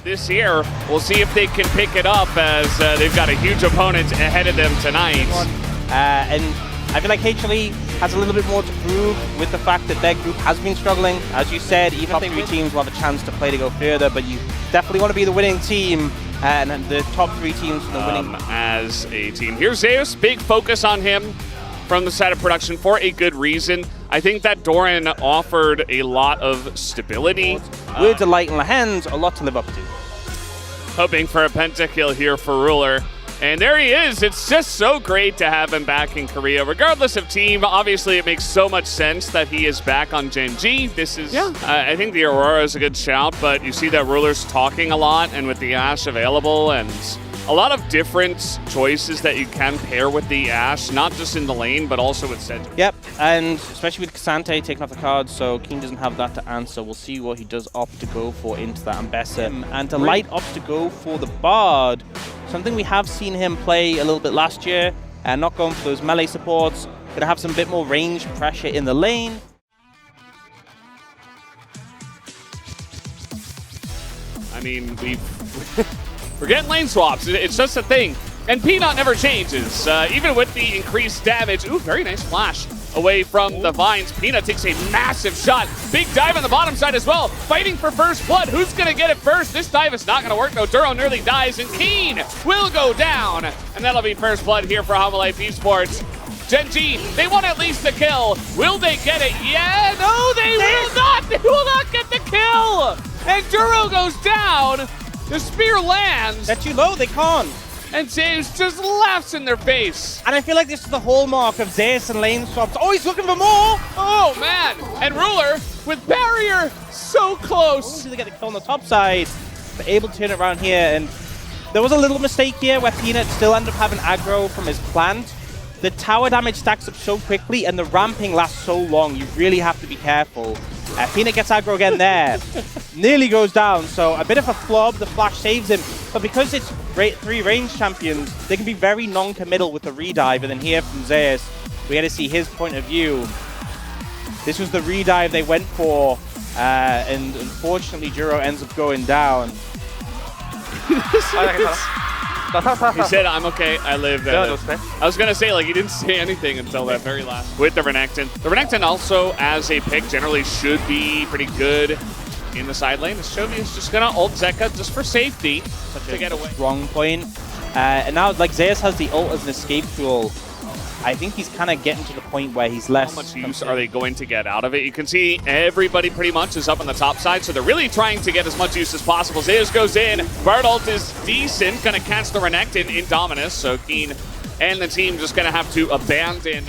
This year, we'll see if they can pick it up as they've got a huge opponent ahead of them tonight. And I feel like HLE has a little bit more to prove with the fact that their group has been struggling. As you said, even top three teams will have a chance to play to go further, but you definitely want to be the winning team and the top three teams from the winning. As a team. Here's Zeus, big focus on him from the side of production for a good reason. I think that Doran offered a lot of stability. Words of light in the hands, a lot to live up to. Hoping for a pentakill here for Ruler. And there he is. It's just so great to have him back in Korea. Regardless of team, obviously it makes so much sense that he is back on Gen.G. This is, I think the Aurora is a good shout, but you see that Ruler's talking a lot, and with the Ashe available, and a lot of different choices that you can pair with the Ashe, not just in the lane, but also with Cedric. Yep, and especially with Cassante taking off the cards, so GEN doesn't have that to answer. We'll see what he does opt to go for into that Ambessa. And Delight opts to go for the Bard, something we have seen him play a little bit last year, and not going for those melee supports. Gonna have some bit more range pressure in the lane. I mean, we're getting lane swaps. It's just a thing. And Peanut never changes. Even with the increased damage. Ooh, very nice flash away from the Vines. Peanut takes a massive shot. Big dive on the bottom side as well. Fighting for first blood. Who's going to get it first? This dive is not going to work. No, Duro nearly dies. And GEN will go down. And that'll be first blood here for HLE Esports. Gen.G, they want at least a kill. Will they get it? Yeah, no, they will not. They will not get the kill. And Duro goes down. The spear lands. They're too low, they can't. And Zeus just laughs in their face. And I feel like this is the hallmark of Zeus and lane swaps. Oh, he's looking for more! Oh, man. And Ruler with barrier so close. Oh, they get the kill on the top side. But able to turn it around here. And there was a little mistake here where Peanut still ended up having aggro from his plant. The tower damage stacks up so quickly and the ramping lasts so long. You really have to be careful. Peanut gets aggro again there. Nearly goes down, so a bit of a flub. The flash saves him. But because it's three range champions, they can be very non-committal with the redive. And then here from Zeus, we get to see his point of view. This was the redive they went for, and unfortunately, Duro ends up going down. He said, I'm okay, I live. I was going to say, like, he didn't say anything until that very last. With the Renekton. The Renekton also, as a pick, generally should be pretty good in the side lane. This Chovy is just going to ult Zeka just for safety to get away. Strong point. And now, like, Zeus has the ult as an escape tool. I think he's kind of getting to the point where he's less... How much use are they going to get out of it? You can see everybody pretty much is up on the top side, so they're really trying to get as much use as possible. Zeus goes in. Bard ult is decent. Going to catch the Renekton in Dominus, so GEN and the team just going to have to abandon.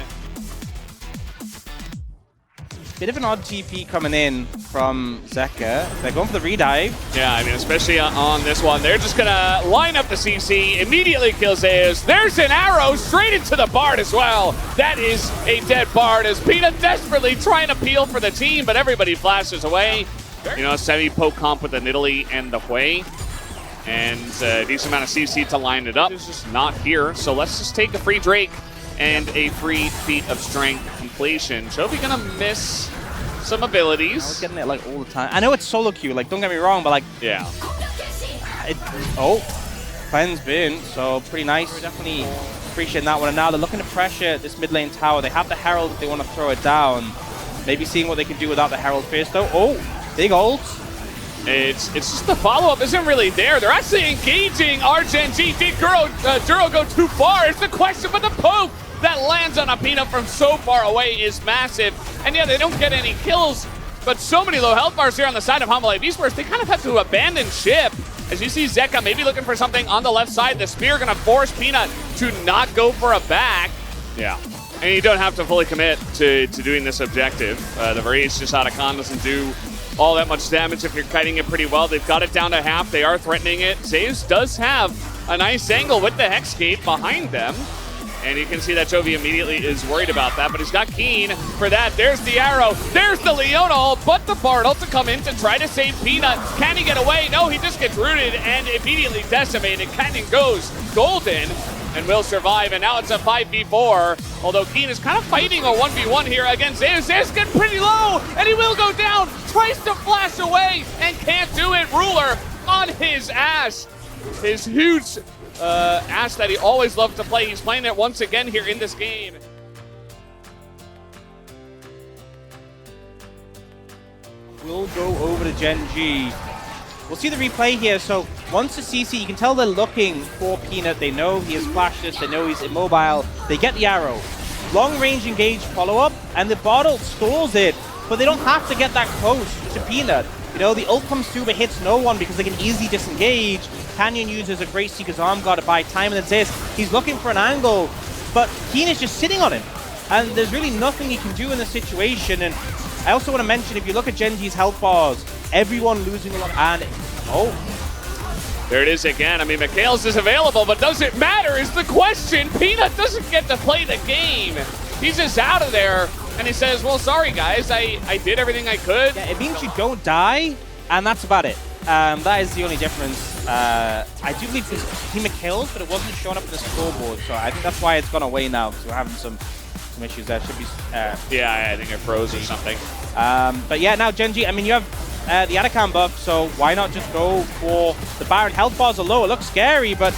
Bit of an odd TP coming in from Zeka. They're going for the redive. Yeah, I mean, especially on this one. They're just going to line up the CC, immediately kill Zeus. There's an arrow straight into the Bard as well. That is a dead Bard as Peanut desperately trying to peel for the team, but everybody flashes away. You know, semi-poke comp with the Nidalee and the Hui. And a decent amount of CC to line it up. It's just not here, so let's just take a free Drake and a free Feat of Strength completion. Chovy gonna miss some abilities. I was getting it like all the time. I know it's solo queue, like don't get me wrong, but like yeah. Cleanse bin, so pretty nice. We're definitely appreciating that one. And now they're looking to pressure this mid lane tower. They have the Herald if they want to throw it down. Maybe seeing what they can do without the Herald first though. Oh, big ult. It's just the follow-up isn't really there. They're actually engaging our Gen.G. Did Duro go too far? It's the question, but the poke that lands on a Peanut from so far away is massive. And yeah, they don't get any kills, but so many low health bars here on the side of HLE Esports, they kind of have to abandon ship. As you see Zeka maybe looking for something on the left side. The spear gonna force Peanut to not go for a back. Yeah. And you don't have to fully commit to doing this objective. The Varese just out of con doesn't do all that much damage if you're kiting it pretty well. They've got it down to half. They are threatening it. Zeus does have a nice angle with the Hex Gate behind them. And you can see that Chovy immediately is worried about that, but he's got GEN for that. There's the arrow. There's the Leona ult, but the Bard ult to come in to try to save Peanut. Can he get away? No, he just gets rooted and immediately decimated. Cannon goes golden and will survive, and now it's a 5v4. Although GEN is kind of fighting a 1v1 here against Zeus. Zeus getting pretty low, and he will go down. Tries to flash away and can't do it. Ruler on his Ashe. His huge Ashe that he always loved to play. He's playing it once again here in this game. We'll go over to Gen.G. We'll see the replay here. So once the CC, you can tell they're looking for Peanut. They know he has flashes. They know he's immobile. They get the arrow. Long range engage follow-up, and the bottle stalls it, but they don't have to get that close to Peanut. You know, the ult comes through but hits no one because they can easily disengage. Canyon uses a great Seeker's Arm Guard to buy time, and then Zeus, he's looking for an angle, but Keen is just sitting on him. And there's really nothing he can do in this situation. And I also want to mention, if you look at Gen.G's health bars, everyone losing a lot, and there it is again. I mean, Mikhails is available, but does it matter is the question. Peanut doesn't get to play the game. He's just out of there, and he says, well, sorry, guys. I did everything I could. Yeah, it means you don't die, and that's about it. That is the only difference. I do believe this team Mikhails, but it wasn't showing up in the scoreboard, so I think that's why it's gone away now, because we're having some issues there. Should be... yeah, I think it froze or something. But yeah, now Gen.G, I mean, you have the Atacam buff, so why not just go for the Baron? Health bars are low. It looks scary, but...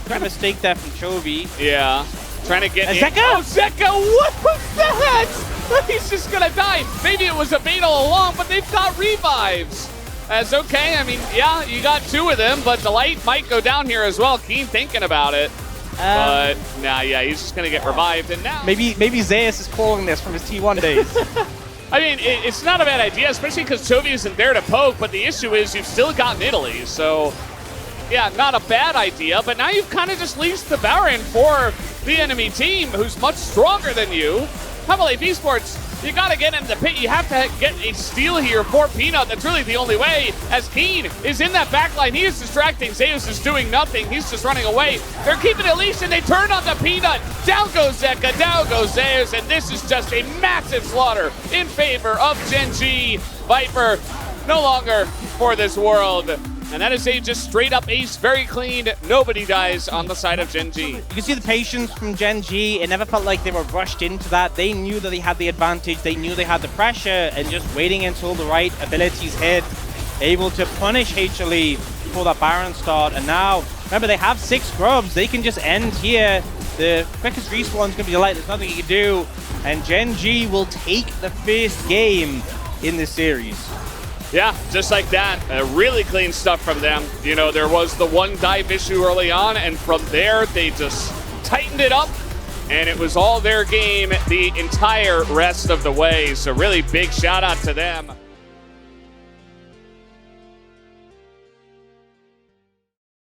got a mistake there from Chovy. Yeah. Trying to get Zeka? Oh, Zeka! What was that? He's just gonna die. Maybe it was a bait all along, but they've got revives. That's okay. I mean, yeah, you got two of them, but Delight might go down here as well. Keen thinking about it. But, nah, yeah, he's just going to get revived. And now... Maybe Zeus is calling this from his T1 days. I mean, it's not a bad idea, especially because Chovy isn't there to poke, but the issue is you've still got Italy, so... Yeah, not a bad idea, but now you've kind of just leased the Baron for the enemy team, who's much stronger than you. Heavily Esports, you got to get in the pit. You have to get a steal here for Peanut. That's really the only way, as Keen is in that backline. He is distracting. Zeus is doing nothing. He's just running away. They're keeping it leashed, and they turn on the Peanut. Down goes Zeka, down goes Zeus, and this is just a massive slaughter in favor of Gen.G. Viper, no longer for this world. And that is a just straight up ace, very clean. Nobody dies on the side of Gen.G. You can see the patience from Gen.G. It never felt like they were rushed into that. They knew that they had the advantage. They knew they had the pressure, and just waiting until the right abilities hit, able to punish HLE for that Baron start. And now, remember, they have 6 scrubs. They can just end here. The quickest respawn is going to be Delight. There's nothing you can do. And Gen.G will take the first game in this series. Yeah, just like that. Really clean stuff from them. You know, there was the one dive issue early on, and from there, they just tightened it up, and it was all their game the entire rest of the way. So really big shout out to them.